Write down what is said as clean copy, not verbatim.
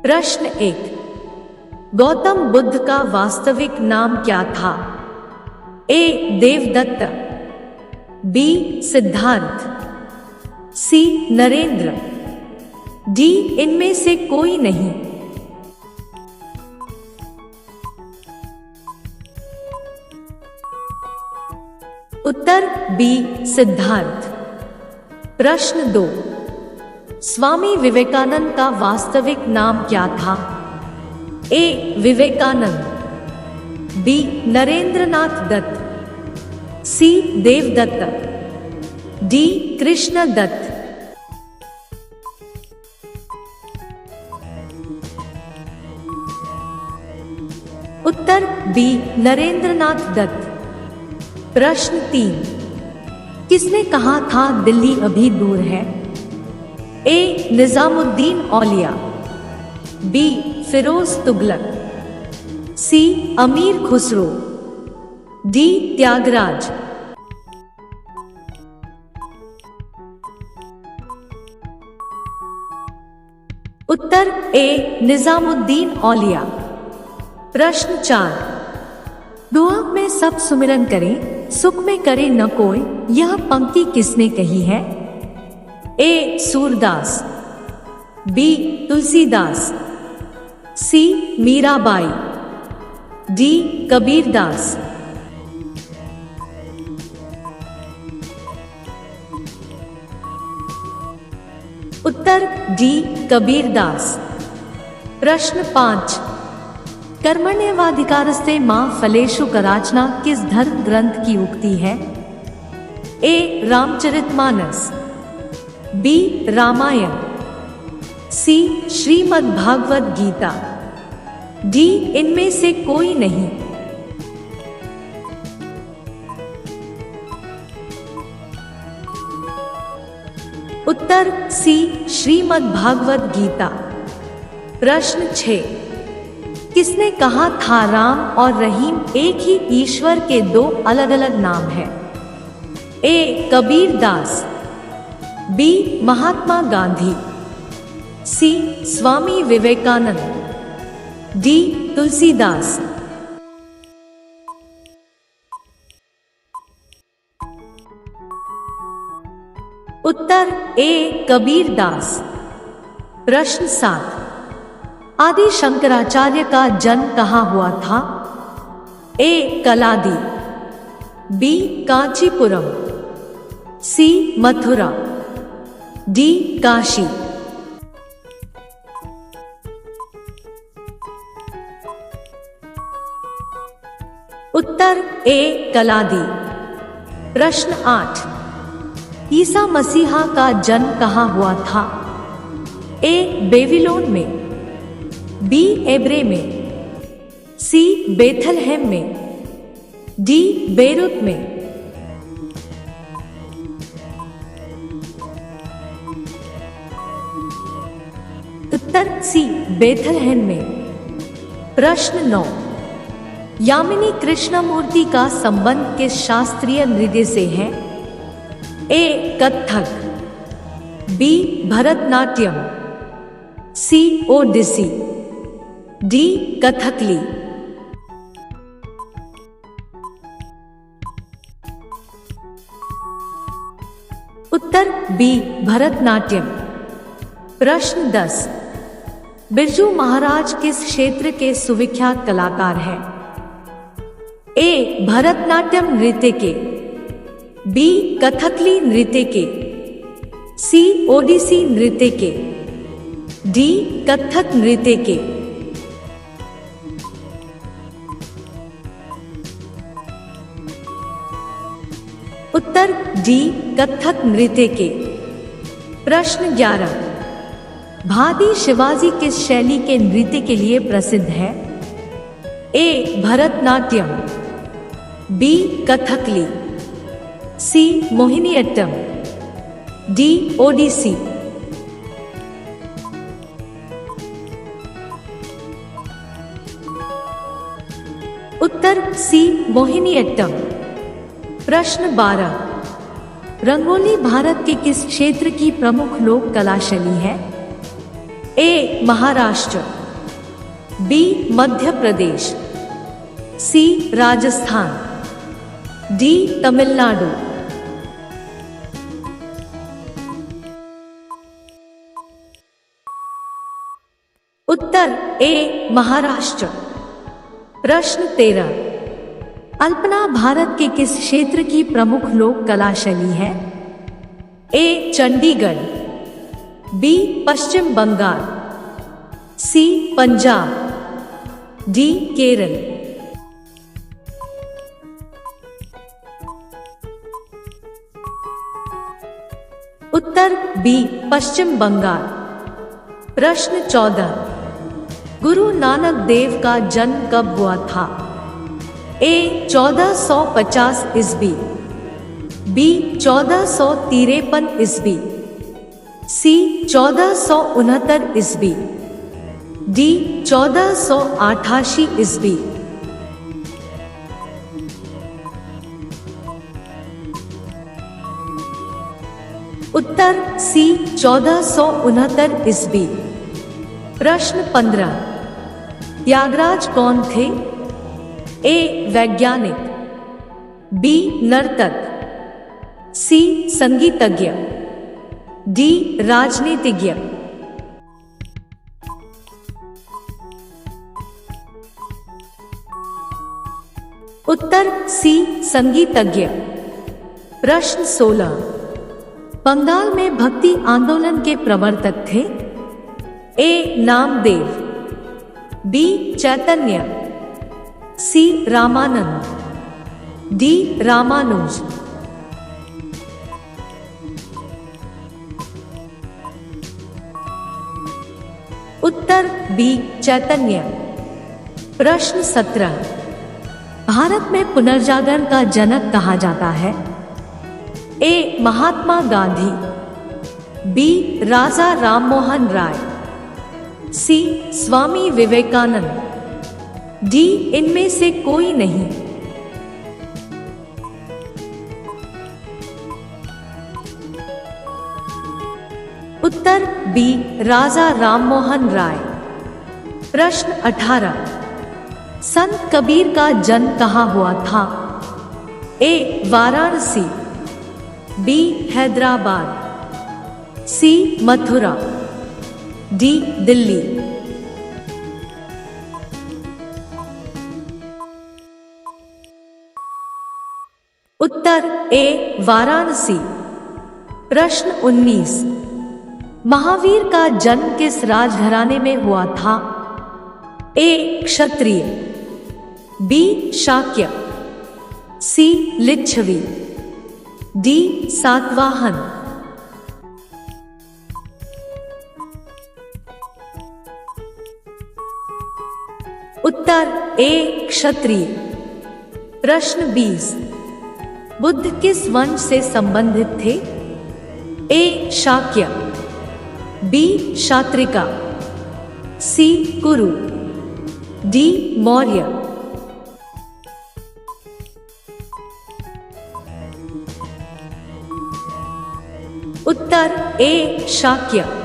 प्रश्न 1। गौतम बुद्ध का वास्तविक नाम क्या था? ए. देवदत्त, बी. सिद्धार्थ, सी. नरेंद्र, डी. इनमें से कोई नहीं। उत्तर बी. सिद्धार्थ। प्रश्न 2। स्वामी विवेकानंद का वास्तविक नाम क्या था? ए. विवेकानंद, बी. नरेंद्रनाथ दत्त, सी. देवदत्त, डी. कृष्ण दत्त। उत्तर बी. नरेंद्रनाथ दत्त। प्रश्न 3। किसने कहा था दिल्ली अभी दूर है? ए. निजामुद्दीन औलिया, बी. फिरोज तुगलक, सी. अमीर खुसरो, डी. त्यागराज। उत्तर ए. निजामुद्दीन औलिया। प्रश्न 4। दुआ में सब सुमिरन करें, सुख में करे न कोई, यह पंक्ति किसने कही है? ए. सूरदास, बी. तुलसीदास, सी. मीराबाई, डी. कबीरदास। उत्तर डी. कबीरदास। प्रश्न 5। कर्मण्येवाधिकारस्ते मा फलेषु कदाचन किस धर्म ग्रंथ की उक्ति है? ए. रामचरितमानस, बी. रामायण, सी. श्रीमद् भागवत गीता, डी. इनमें से कोई नहीं। उत्तर सी. श्रीमद् भागवत गीता। प्रश्न 6। किसने कहा था राम और रहीम एक ही ईश्वर के दो अलग अलग नाम हैं? ए. कबीरदास, बी. महात्मा गांधी, सी. स्वामी विवेकानंद, डी. तुलसीदास। उत्तर ए. कबीरदास। प्रश्न 7। आदि शंकराचार्य का जन्म कहाँ हुआ था? ए. कलादी, बी. कांचीपुरम, सी. मथुरा, डी. काशी। उत्तर ए. कलादी। प्रश्न 8। ईसा मसीहा का जन्म कहाँ हुआ था? ए. बेबीलोन में, बी. एब्रे में, सी. बेथलहेम में, डी. बेरूत में। उत्तर सी. बेथलहेम में। प्रश्न 9। यामिनी कृष्णमूर्ति का संबंध किस शास्त्रीय नृत्य से है? ए. कथक, बी. भरतनाट्यम, सी. ओडिसी, डी. कथकली। उत्तर बी. भरतनाट्यम। प्रश्न 10। बिरजू महाराज किस क्षेत्र के सुविख्यात कलाकार हैं? ए. भरतनाट्यम नृत्य के, बी. कथकली नृत्य के, सी. ओडिसी नृत्य के, डी. कथक नृत्य के। उत्तर डी. कथक नृत्य के। प्रश्न 11। भादी शिवाजी किस शैली के नृत्य के लिए प्रसिद्ध है? ए. भरतनाट्यम, बी. कथकली, सी. मोहिनीअट्टम, डी. ओडिसी। उत्तर सी. मोहिनीअट्टम। प्रश्न 12। रंगोली भारत के किस क्षेत्र की प्रमुख लोक कला शैली है? ए महाराष्ट्र, बी मध्य प्रदेश, सी राजस्थान, डी तमिलनाडु। उत्तर ए महाराष्ट्र। प्रश्न 13, अल्पना भारत के किस क्षेत्र की प्रमुख लोक कला शैली है? ए चंडीगढ़, बी पश्चिम बंगाल, सी पंजाब, डी केरल। उत्तर बी पश्चिम बंगाल। प्रश्न 14, गुरु नानक देव का जन्म कब हुआ था? ए 1450 ईस्वी, बी 1453 ईस्वी, सी 1469 ईस्वी, डी 1488 ईस्वी। उत्तर सी 1469 ईस्वी। प्रश्न 15, त्यागराज कौन थे? ए वैज्ञानिक, बी नर्तक, सी संगीतज्ञ, डी राजनीतिज्ञ। उत्तर सी संगीतज्ञ। प्रश्न 16, बंगाल में भक्ति आंदोलन के प्रवर्तक थे? ए नामदेव, बी चैतन्य, सी रामानंद, डी रामानुज। उत्तर बी चैतन्य। प्रश्न 17, भारत में पुनर्जागरण का जनक कहा जाता है? ए महात्मा गांधी, बी राजा राममोहन राय, सी स्वामी विवेकानंद, डी इनमें से कोई नहीं। उत्तर बी राजा राममोहन राय। प्रश्न 18, संत कबीर का जन्म कहाँ हुआ था? ए वाराणसी, बी हैदराबाद, सी मथुरा, डी दिल्ली। उत्तर ए वाराणसी। प्रश्न 19, महावीर का जन्म किस राजघराने में हुआ था? ए क्षत्रिय, बी शाक्य, सी लिच्छवी, डी सातवाहन। उत्तर ए क्षत्रिय। प्रश्न 20, बुद्ध किस वंश से संबंधित थे? ए शाक्य, बी शात्रिका, सी कुरु, डी मौर्य। उत्तर ए शाक्य।